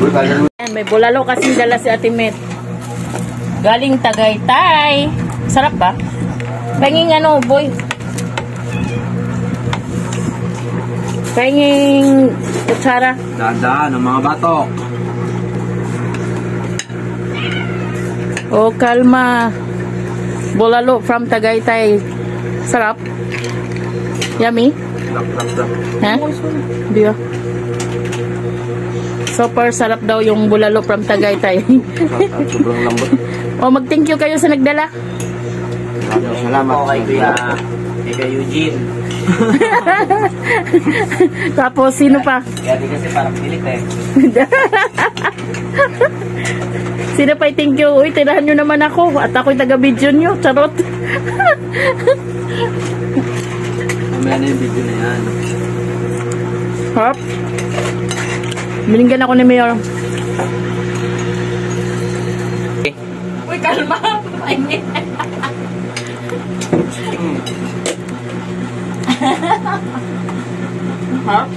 Ayan, may bulalo kasing dala si Ate Met. Galing Tagaytay. Sarap ba? Pahinging ano, boy. Pahinging kutsara. Daan ng mga batok. Oh, kalma. Bulalo from Tagaytay. Sarap. Yummy. Ha? Di ba? Super sarap daw yung bulalo from Tagaytay. Sobrang lambot. O, mag-thank you kayo sa nagdala. Salamat po kay Kuya Eugene. Tapos, sino pa? Kaya di kasi parang pilit eh. Sino pa thank you? Uy, tirahan nyo naman ako. At ako'y taga-video nyo. Charot. Mamaya na yung video na yan. Hop. Binigyan ako ni Mayor. Uy, kalma. Hop.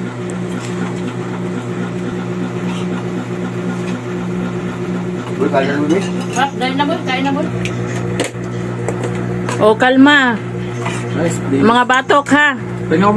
Hop, dahil na mo. Kain na mo. O, kalma. Nice, please. Mga batok, ha? Pengaw.